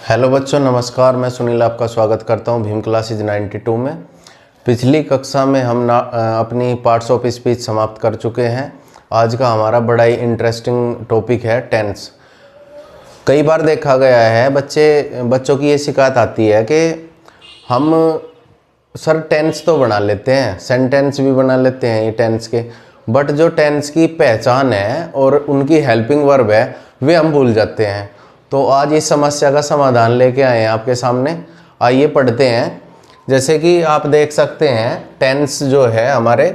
Hello बच्चों, नमस्कार। मैं सुनील आपका स्वागत करता हूं भीम क्लासेज 92 में। पिछली कक्षा में हम अपनी पार्ट्स ऑफ स्पीच समाप्त कर चुके हैं। आज का हमारा बड़ा ही इंटरेस्टिंग टॉपिक है टेंस। कई बार देखा गया है बच्चों की ये शिकायत आती है कि हम सर टेंस तो बना लेते हैं, सेंटेंस भी बना लेते हैं ये टेंस के, बट जो टेंस की पहचान है और उनकी हेल्पिंग वर्ब है वे हम भूल जाते हैं। तो आज इस समस्या का समाधान लेके आए हैं आपके सामने। आइए पढ़ते हैं। जैसे कि आप देख सकते हैं टेंस जो है हमारे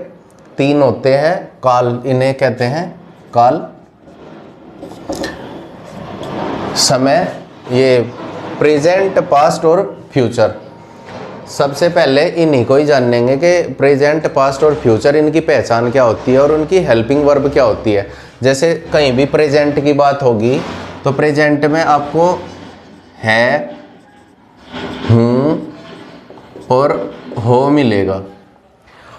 तीन होते हैं। काल इन्हें कहते हैं, काल, समय, ये प्रेजेंट, पास्ट और फ्यूचर। सबसे पहले इन्हीं को ही जानेंगे कि प्रेजेंट, पास्ट और फ्यूचर इनकी पहचान क्या होती है और उनकी हेल्पिंग वर्ब क्या होती है। जैसे कहीं भी प्रेजेंट की बात होगी तो प्रेजेंट में आपको है, हूँ और हो मिलेगा,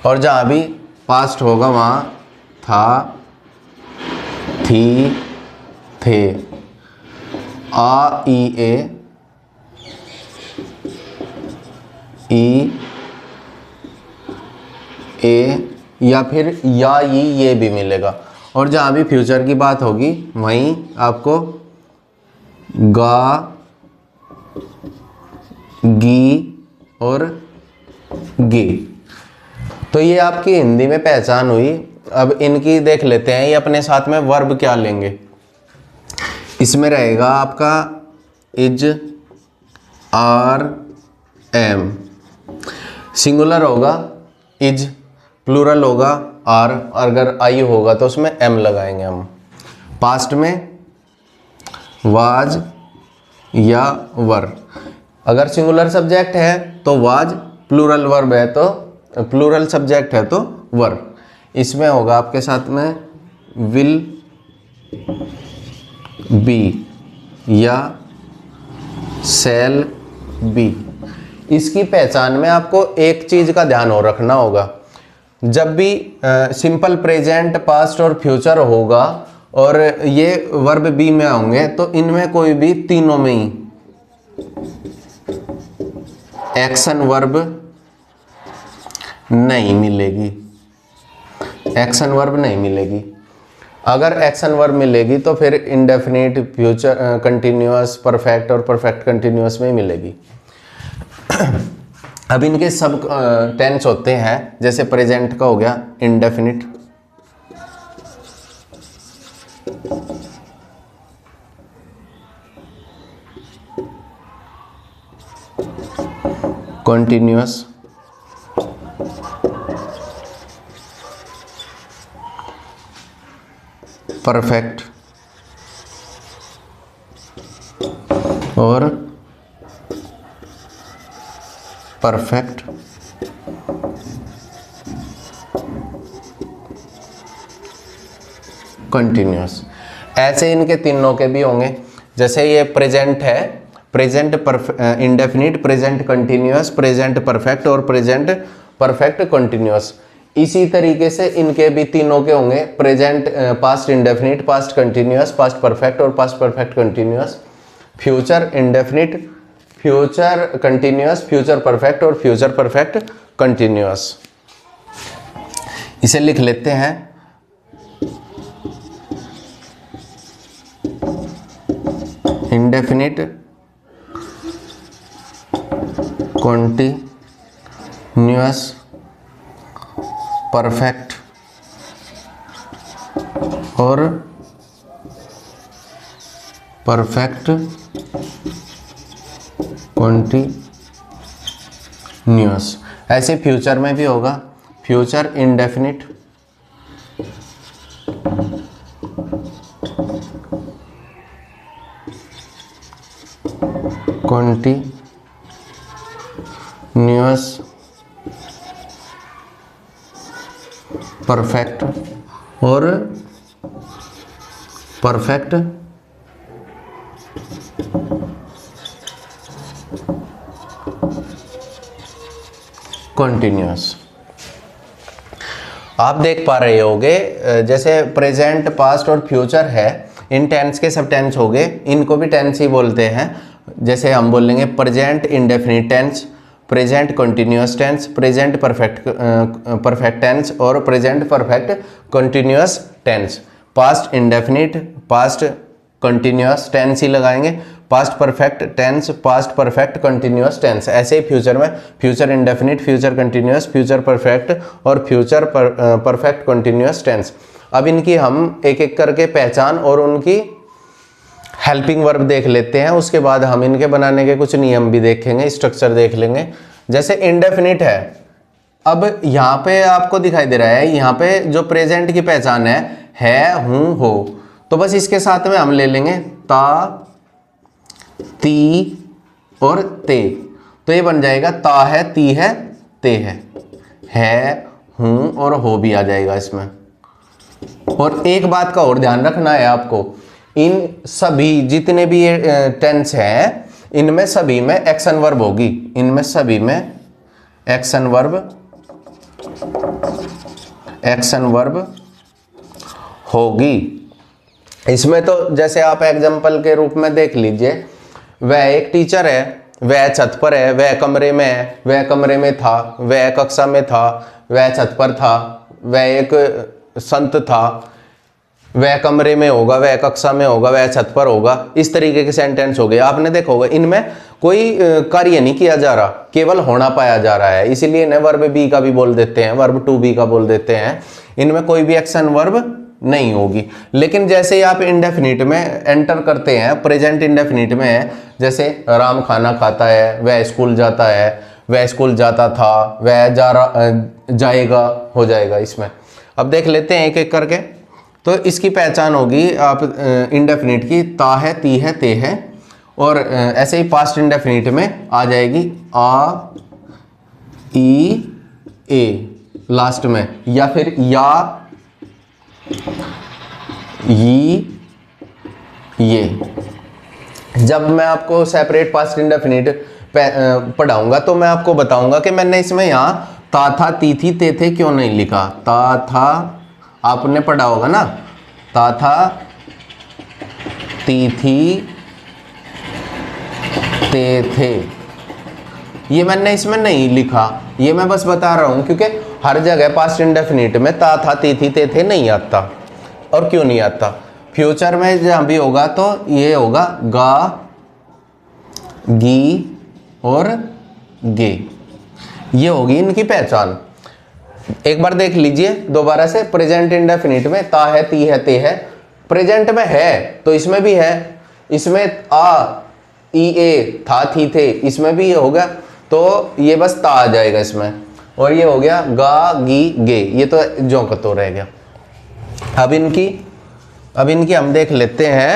और जहाँ भी पास्ट होगा वहाँ था, थी, थे, आ, ई, ए या फिर या ये भी मिलेगा। और जहाँ भी फ्यूचर की बात होगी वहीं आपको गा, गी और गी। तो ये आपकी हिंदी में पहचान हुई। अब इनकी देख लेते हैं ये अपने साथ में वर्ब क्या लेंगे। इसमें रहेगा आपका इज, आर, एम। सिंगुलर होगा इज, प्लूरल होगा आर, अगर आई होगा तो उसमें एम लगाएंगे हम। पास्ट में वाज या वर। अगर सिंगुलर सब्जेक्ट है तो वाज, प्लूरल वर्ब है तो प्लूरल सब्जेक्ट है तो वर। इसमें होगा आपके साथ में विल बी या शैल बी। इसकी पहचान में आपको एक चीज का ध्यान और रखना होगा। जब भी सिंपल प्रेजेंट, पास्ट और फ्यूचर होगा और ये वर्ब बी में होंगे तो इनमें कोई भी तीनों में ही एक्शन वर्ब नहीं मिलेगी। एक्शन वर्ब नहीं मिलेगी। अगर एक्शन वर्ब मिलेगी तो फिर इंडेफिनिट, फ्यूचर कंटिन्यूअस, परफेक्ट और परफेक्ट कंटिन्यूअस में मिलेगी। अब इनके सब टेंस होते हैं। जैसे प्रेजेंट का हो गया इंडेफिनिट, कंटिन्यूअस, परफेक्ट और परफेक्ट कंटिन्यूअस। ऐसे इनके तीनों के भी होंगे। जैसे ये प्रेजेंट है, present indefinite, present continuous, present perfect और प्रेजेंट परफेक्ट कंटिन्यूअस। इसी तरीके से इनके भी तीनों के होंगे। Present, past indefinite, past continuous, past perfect और past perfect continuous. Future indefinite, future continuous, future perfect और फ्यूचर परफेक्ट कंटिन्यूअस। इसे लिख लेते हैं। इंडेफिनिट, कॉन्टिन्यूअस, परफेक्ट और परफेक्ट कॉन्टिन्यूअस। ऐसे फ्यूचर में भी होगा। फ्यूचर इंडेफिनिट, कॉन्टिन्यूअस, परफेक्ट और परफेक्ट कंटिन्यूअस। आप देख पा रहे होगे जैसे प्रेजेंट, पास्ट और फ्यूचर है, इन टेंस के सब टेंस हो गए, इनको भी टेंस ही बोलते हैं। जैसे हम बोलेंगे present indefinite tense, present continuous tense, present perfect tense और present perfect continuous tense. Past indefinite, past continuous tense ही लगाएंगे, past perfect tense, past perfect continuous tense. ऐसे ही फ्यूचर में future indefinite, future continuous, future perfect और future perfect continuous tense. अब इनकी हम एक एक करके पहचान और उनकी हेल्पिंग वर्ब देख लेते हैं, उसके बाद हम इनके बनाने के कुछ नियम भी देखेंगे, स्ट्रक्चर देख लेंगे। जैसे इंडेफिनिट है, अब यहाँ पे आपको दिखाई दे रहा है, यहाँ पे जो प्रेजेंट की पहचान है, हूँ, हो, तो बस इसके साथ में हम ले लेंगे ता, ती और ते, तो ये बन जाएगा ता है, ती है, ते है, हूँ और हो भी आ जाएगा इसमें। और एक बात का और ध्यान रखना है आपको, इन सभी जितने भी ये टेंस हैं, इनमें सभी में एक्शन वर्ब होगी, इनमें सभी में एक्शन वर्ब होगी। इसमें तो जैसे आप एग्जांपल के रूप में देख लीजिए, वह एक टीचर है, वह छत पर है, वह कमरे में है, वह कमरे में था, वह कक्षा में था, वह छत पर था, वह एक संत था, वह कमरे में होगा, वह कक्षा में होगा, वह छत पर होगा। इस तरीके के सेंटेंस हो गए। आपने देखा होगा इनमें कोई कार्य नहीं किया जा रहा, केवल होना पाया जा रहा है, इसीलिए इन्हें वर्ब बी का भी बोल देते हैं, वर्ब टू बी का बोल देते हैं। इनमें कोई भी एक्शन वर्ब नहीं होगी। लेकिन जैसे ही आप इंडेफिनिट में एंटर करते हैं, प्रेजेंट इंडेफिनिट में है, जैसे राम खाना खाता है, वह स्कूल जाता है, वह स्कूल जाता था, वह जाएगा, हो जाएगा इसमें। अब देख लेते हैं एक एक करके। तो इसकी पहचान होगी आप इंडेफिनिट की, ता है, ती है, ते है। और ऐसे ही पास्ट इंडेफिनिट में आ जाएगी आ, ई, ए लास्ट में, या फिर या, ये। जब मैं आपको सेपरेट पास्ट इंडेफिनिट पढ़ाऊंगा तो मैं आपको बताऊंगा कि मैंने इसमें यहाँ ता था, ती थी, ते थे क्यों नहीं लिखा। ता था आपने पढ़ा होगा ना, ता था, ती थी, ते थे, ये मैंने इसमें नहीं लिखा, ये मैं बस बता रहा हूं क्योंकि हर जगह पास्ट इंडेफिनिट में ता था, ती थी, ते थे नहीं आता। और क्यों नहीं आता? फ्यूचर में जहां भी होगा तो ये होगा गा, गी और गे, ये होगी इनकी पहचान। एक बार देख लीजिए दोबारा से। प्रेजेंट इंडेफिनिट में ता है, ती है, ते है, प्रेजेंट में है तो इसमें भी है, इसमें आ, ई, ए, था, थी, थे, इसमें भी होगा, तो ये बस ता आ जाएगा इसमें। और ये हो गया गा, गी, गे, ये तो जो का तो रह गया। अब इनकी हम देख लेते हैं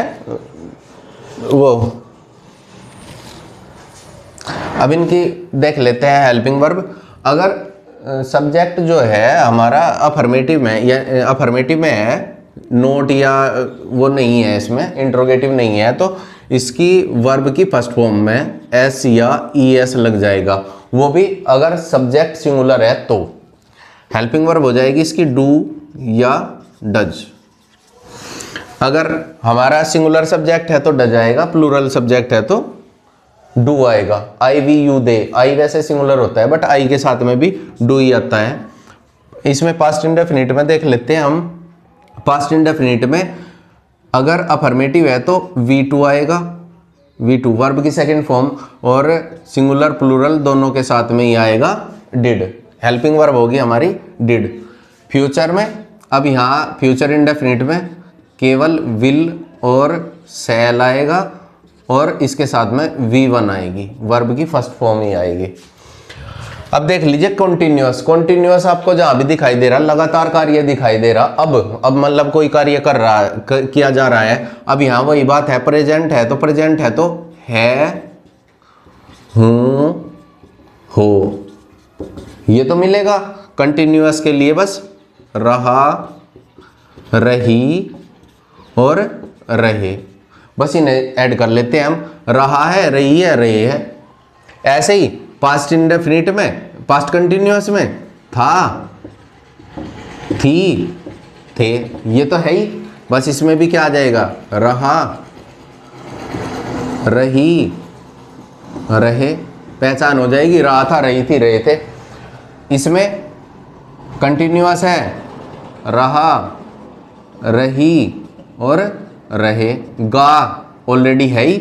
अब इनकी देख लेते हैं हेल्पिंग वर्ब। अगर सब्जेक्ट जो है हमारा अफर्मेटिव में या अफर्मेटिव में है, नोट या वो नहीं है, इसमें इंट्रोगेटिव नहीं है, तो इसकी वर्ब की फर्स्ट फॉर्म में एस या ई एस लग जाएगा। वो भी अगर सब्जेक्ट सिंगुलर है तो हेल्पिंग वर्ब हो जाएगी इसकी डू या डज। अगर हमारा सिंगुलर सब्जेक्ट है तो डज आएगा, प्लूरल सब्जेक्ट है तो डू आएगा। आई, वी, यू, दे, आई वैसे सिंगुलर होता है बट आई के साथ में भी डू ही आता है। इसमें पास्ट इंडेफिनिट में देख लेते हैं हम। पास्ट इंडेफिनिट में अगर अफर्मेटिव है तो V2 आएगा, V2 वर्ब की सेकंड फॉर्म, और सिंगुलर प्लूरल दोनों के साथ में ही आएगा डिड। हेल्पिंग वर्ब होगी हमारी डिड। फ्यूचर में, अब यहाँ फ्यूचर इंडेफिनिट में केवल विल और शैल आएगा और इसके साथ में V1 आएगी, वर्ब की फर्स्ट फॉर्म ही आएगी। अब देख लीजिए कॉन्टिन्यूअस। कॉन्टिन्यूअस आपको जहां भी दिखाई दे रहा, लगातार कार्य दिखाई दे रहा, अब मतलब कोई कार्य कर रहा है, किया जा रहा है। अब यहाँ वही बात है, प्रेजेंट है तो प्रेजेंट है तो है, हूं, हो, ये तो मिलेगा। कंटिन्यूअस के लिए बस रहा, रही और रहे, बस इन्हें ऐड कर लेते हैं हम। रहा है, रही है, रहे है। ऐसे ही पास्ट इंडेफिनिट में, पास्ट कंटिन्यूअस में था, थी, थे, ये तो है ही, बस इसमें भी क्या आ जाएगा, रहा, रही रहे, पहचान हो जाएगी, रहा था, रही थी, रहे थे। इसमें कंटिन्यूअस है, रहा, रही और रहे। गा ऑलरेडी है ही,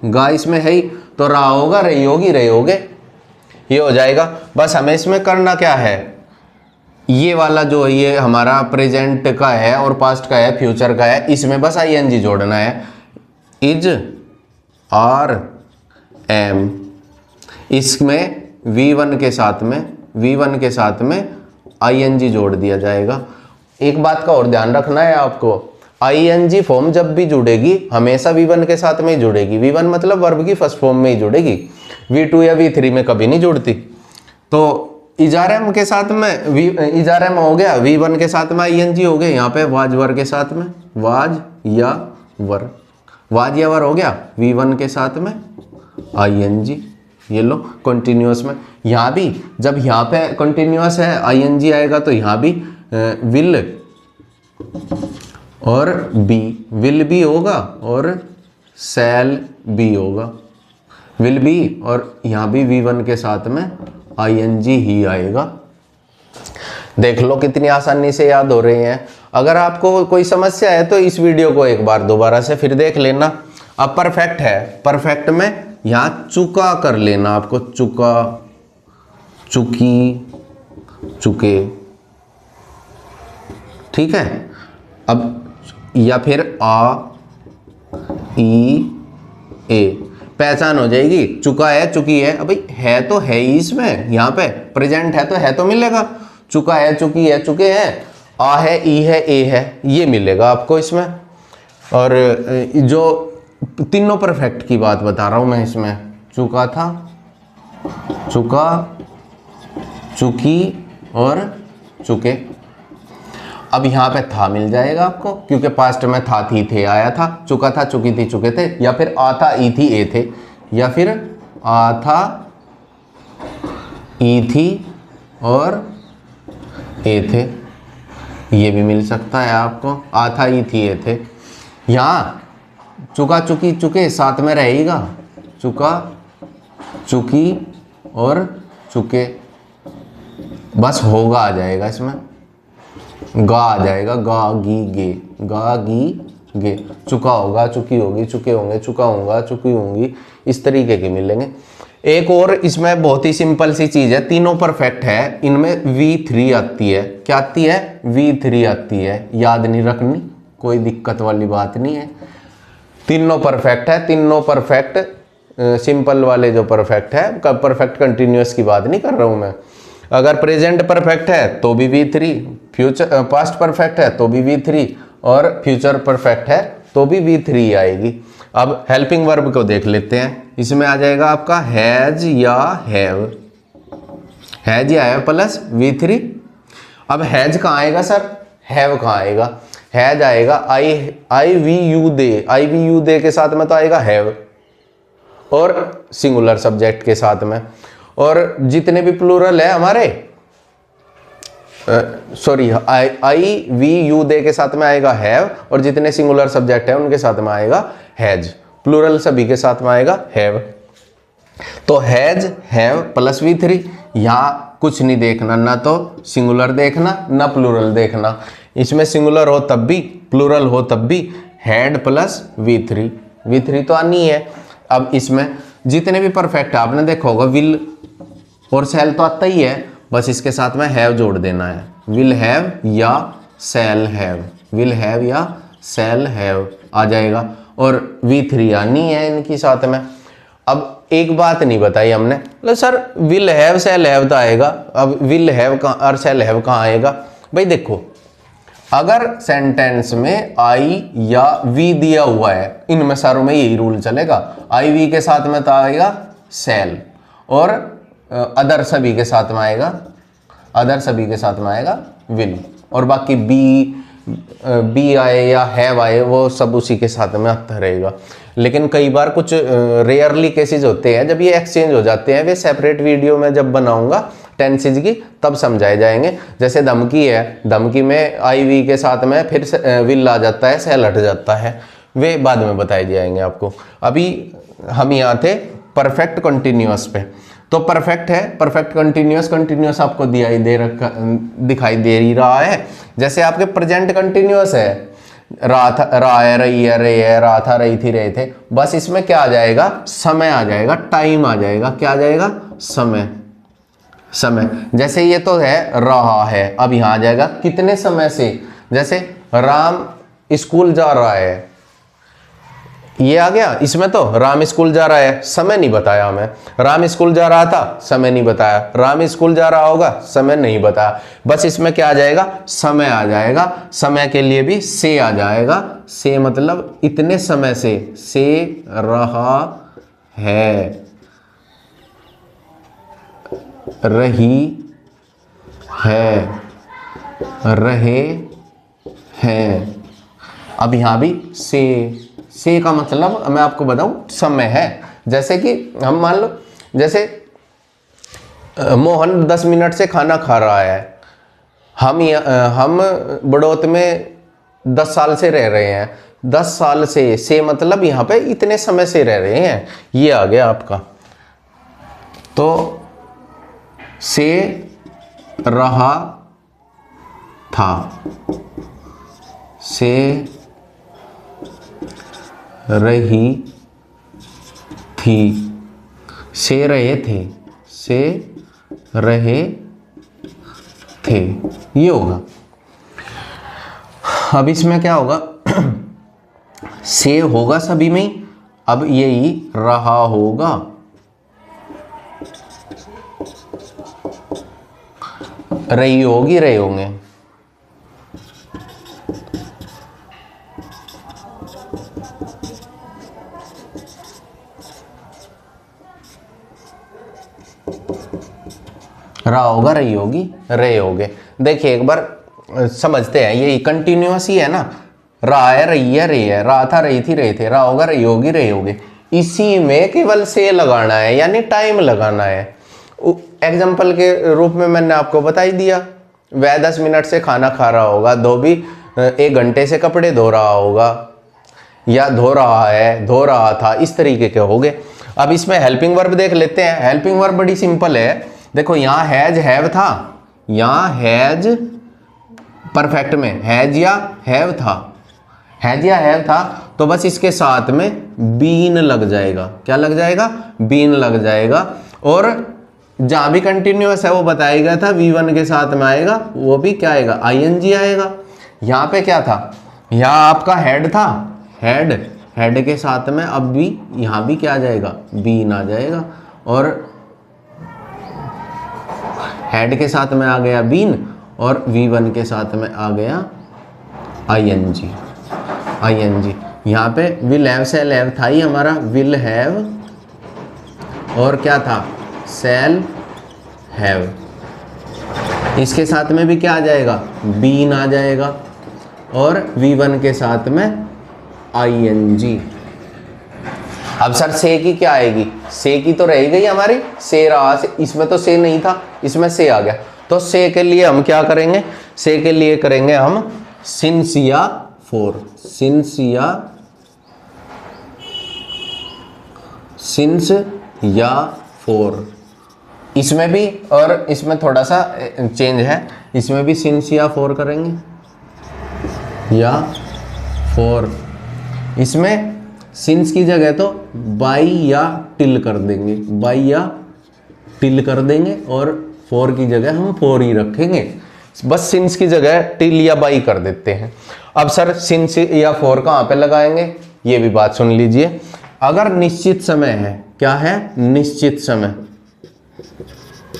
गा इसमें है ही, तो रहा होगा, रही होगी, रहे होगे, ये हो जाएगा। बस हमें इसमें करना क्या है, ये वाला जो ये हमारा प्रेजेंट का है और पास्ट का है, फ्यूचर का है, इसमें बस आईएनजी जोड़ना है। इज, आर, एम, इसमें V1 के साथ में, V1 के साथ में आईएनजी जोड़ दिया जाएगा। एक बात का और ध्यान रखना है आपको, आईएनजी फॉर्म जब भी जुड़ेगी हमेशा V1 के साथ में ही जुड़ेगी। V1 मतलब वर्ब की फर्स्ट फॉर्म में ही जुड़ेगी, V2 या V3 में कभी नहीं जुड़ती। तो इजारम के साथ में इजारम हो गया, V1 के साथ में आईएनजी हो गया, यहाँ पे वाज वर के साथ में, वाज या वर, वाज या वर हो गया, V1 के साथ में आईएनजी। ये लो कंटिन्यूअस में, यहाँ भी जब यहाँ पे कंटिन्यूअस है आईएनजी आएगा तो यहाँ भी विल और बी, विल बी होगा और शैल बी होगा, विल बी, और यहाँ भी V1 के साथ में आईएनजी ही आएगा। देख लो कितनी आसानी से याद हो रही हैं। अगर आपको कोई समस्या है तो इस वीडियो को एक बार दोबारा से फिर देख लेना। अब परफेक्ट है, परफेक्ट में यहाँ चुका कर लेना आपको, चुका, चुकी, चुके, ठीक है। अब या फिर आ, ई, ए, पहचान हो जाएगी, चुका है, चुकी है। अब भाई है तो है ही इसमें, यहाँ पे प्रेजेंट है तो मिलेगा, चुका है, चुकी है, चुके हैं, आ है, ई है, ए है, ये मिलेगा आपको इसमें। और जो तीनों परफेक्ट की बात बता रहा हूँ मैं इसमें, चुका था, चुका, चुकी और चुके। अब यहाँ पे था मिल जाएगा आपको, क्योंकि पास्ट में था, थी, थे आया था, चुका था, चुकी थी, चुके थे, या फिर आ था, ई थी, ए थे, या फिर आ था, ई थी और ए थे, ये भी मिल सकता है आपको, आ था, ई थी, ए थे। यहाँ चुका, चुकी, चुके साथ में रहेगा, चुका, चुकी और चुके, बस होगा आ जाएगा इसमें, गा आ जाएगा, गा, गी, गे, गा, गी, गे, चुका होगा, चुकी होगी, चुके होंगे, चुका होगा, चुकी होंगी, इस तरीके के मिलेंगे। एक और इसमें बहुत ही सिंपल सी चीज़ है, तीनों परफेक्ट है, इनमें V3 आती है। क्या आती है? V3 आती है, याद नहीं रखनी, कोई दिक्कत वाली बात नहीं है। तीनों परफेक्ट है, तीनों परफेक्ट, सिंपल वाले जो परफेक्ट है, परफेक्ट कंटिन्यूअस की बात नहीं कर रहा हूँ मैं। अगर प्रेजेंट परफेक्ट है तो भी V3, फ्यूचर पास्ट परफेक्ट है तो भी V3, और फ्यूचर परफेक्ट है तो भी V3 आएगी। अब हेल्पिंग वर्ब को देख लेते हैं, इसमें आ जाएगा आपका हैज या हैव, हैज या हैव प्लस V3। अब हैज कहाँ आएगा सर, हैव कहाँ आएगा? हैज आएगा I we you they, I we you they के साथ में तो आएगा हैव, और सिंगुलर सब्जेक्ट के साथ में। और जितने भी प्लूरल है हमारे, sorry, I we you they के साथ में आएगा हैव, और जितने सिंगुलर सब्जेक्ट है उनके साथ में आएगा हैज, प्लूरल सभी के साथ में आएगा हैव। तो हैज, हैव प्लस V3। यहाँ कुछ नहीं देखना, ना तो सिंगुलर देखना ना प्लूरल देखना, इसमें सिंगुलर हो तब भी प्लूरल हो तब भी, हैड प्लस V3, V3 तो आनी है। अब इसमें जितने भी परफेक्ट है आपने देखा होगा, विल और शैल तो आता ही है, बस इसके साथ में हैव जोड़ देना है, विल हैव या शैल हैव, विल हैव या शैल हैव आ जाएगा, और V3 आनी है इनकी साथ में। अब एक बात नहीं बताई हमने, मतलब sir will have shall have तो आएगा, अब विल हैव और शैल हैव कहाँ आएगा? भाई देखो, अगर सेंटेंस में आई या वी दिया हुआ है, इनमें सारों में यही रूल चलेगा, आई वी के साथ में तो आएगा शैल, और अदर सभी के साथ में आएगा, अदर सभी के साथ में आएगा विल, और बाकी बी आए या हैव आए वो सब उसी के साथ में आता रहेगा। लेकिन कई बार कुछ रेयरली केसेस होते हैं जब ये एक्सचेंज हो जाते हैं, वे सेपरेट वीडियो में जब बनाऊंगा टेंसेज की तब समझाए जाएंगे। जैसे धमकी है, धमकी में आई वी के साथ में फिर विल आ जाता है, शैल हट जाता है, वे बाद में बताए जाएंगे आपको। अभी हम यहाँ थे परफेक्ट कंटिन्यूअस पे। तो परफेक्ट है, परफेक्ट कंटिन्यूअस, कंटिन्यूअस आपको दिखाई दे ही रहा है। जैसे आपके प्रेजेंट कंटिन्यूअस है, रहा था, रहा है, रही है, रहे है, रहा था, रही थी, रहे थे। बस इसमें क्या आ जाएगा, समय आ जाएगा, टाइम आ जाएगा। क्या आ जाएगा, समय। समय जैसे ये तो है रहा है, अब यहां आ जाएगा कितने समय से। जैसे राम स्कूल जा रहा है, ये आ गया। इसमें तो राम स्कूल जा रहा है, समय नहीं बताया हमें। राम स्कूल जा रहा था, समय नहीं बताया। राम स्कूल जा रहा होगा, समय नहीं बताया। बस इसमें क्या आ जाएगा, समय आ जाएगा। समय के लिए भी से आ जाएगा। से मतलब इतने समय से रहा है, रही है, रहे हैं। अब यहां भी से का मतलब मैं आपको बताऊं समय है। जैसे कि हम मान लो, जैसे मोहन 10 मिनट से खाना खा रहा है। हम बड़ौत में 10 साल से रह रहे हैं। 10 साल से मतलब यहाँ पे इतने समय से रह रहे हैं। ये आ गया आपका। तो से रहा था, से रही थी, से रहे थे, से रहे थे, ये होगा। अब इसमें क्या होगा, से होगा सभी में ही, अब यही रहा होगा। रही होगी, रहे होंगे। रहा होगा, रही होगी, रहे होगे। देखिए एक बार समझते हैं, यही कंटिन्यूअस ही है ना। रहा है, रही है, रही है, रहा था, रही थी, रहे थे, रहा होगा, रही होगी, रहे होगे। इसी में केवल से लगाना है, यानी टाइम लगाना है। एग्जाम्पल के रूप में मैंने आपको बता ही दिया। वह 10 मिनट से खाना खा रहा होगा, धोबी 1 घंटे से कपड़े धो रहा होगा, या धो रहा है, धो रहा था, इस तरीके के हो गए। अब इसमें हेल्पिंग वर्ब देख लेते हैं। हेल्पिंग वर्ब बड़ी सिंपल है। देखो यहाँ हैज हैव था, यहाँ हैज परफेक्ट में हैज या हैव था, हैज या हैव था, तो बस इसके साथ में बीन लग जाएगा। क्या लग जाएगा, बीन लग जाएगा। और जहां भी कंटिन्यूअस है वो बताया गया था, V1 के साथ में आएगा, वो भी क्या आएगा, ING आएगा। यहाँ पे क्या था, यहाँ आपका हेड था, हेड, हेड के साथ में अब भी यहाँ भी क्या आ जाएगा, बीन आ जाएगा। और हेड के साथ में आ गया बीन, और V1 के साथ में आ गया ING। यहाँ पे विल हैव शैल हैव था ही हमारा, विल हैव, और क्या था, शैल हैव। इसके साथ में भी क्या आ जाएगा, बीन आ जाएगा, और V1 के साथ में ING। अब सर से की क्या आएगी, से की तो रह गई हमारी, से रहा, इसमें तो से नहीं था, इसमें से आ गया। तो से के लिए हम क्या करेंगे, से के लिए करेंगे हम सिंस या फोर। सिंस या, सिंस या फोर। इसमें भी और इसमें थोड़ा सा चेंज है, इसमें भी सिंस या फोर करेंगे, या फोर। इसमें सिंस की जगह तो बाई या टिल कर देंगे, बाई या टिल कर देंगे, और फोर की जगह हम फोर ही रखेंगे। बस सिंस की जगह टिल या बाई कर देते हैं। अब सर सिंस या फोर कहाँ पे लगाएंगे, ये भी बात सुन लीजिए। अगर निश्चित समय है, क्या है, निश्चित समय,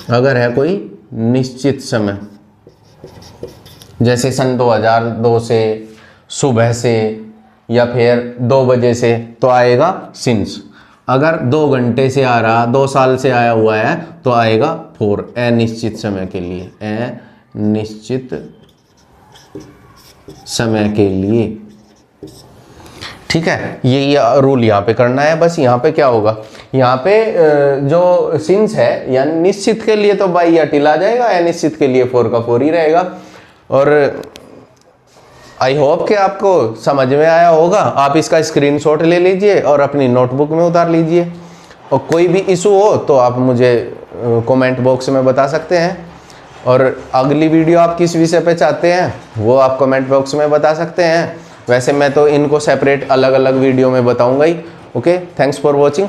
अगर है कोई निश्चित समय, जैसे सन 2002 से, सुबह से, या फिर 2 बजे से, तो आएगा सिंस। अगर 2 घंटे से आ रहा, 2 साल से आया हुआ है, तो आएगा फोर, अनिश्चित समय के लिए, अनिश्चित समय के लिए। ठीक है, यही रूल यहाँ पे करना है। बस यहाँ पे क्या होगा, यहाँ पे जो सिंस है, यानी निश्चित के लिए तो बाई या टिल आ जाएगा, अनिश्चित के लिए फोर का फोर ही रहेगा। और आई होप कि आपको समझ में आया होगा। आप इसका स्क्रीनशॉट ले लीजिए और अपनी नोटबुक में उतार लीजिए। और कोई भी इशू हो तो आप मुझे कमेंट बॉक्स में बता सकते हैं, और अगली वीडियो आप किस विषय पे चाहते हैं वो आप कमेंट बॉक्स में बता सकते हैं। वैसे मैं तो इनको सेपरेट अलग अलग वीडियो में बताऊंगा ही। Okay, thanks for watching.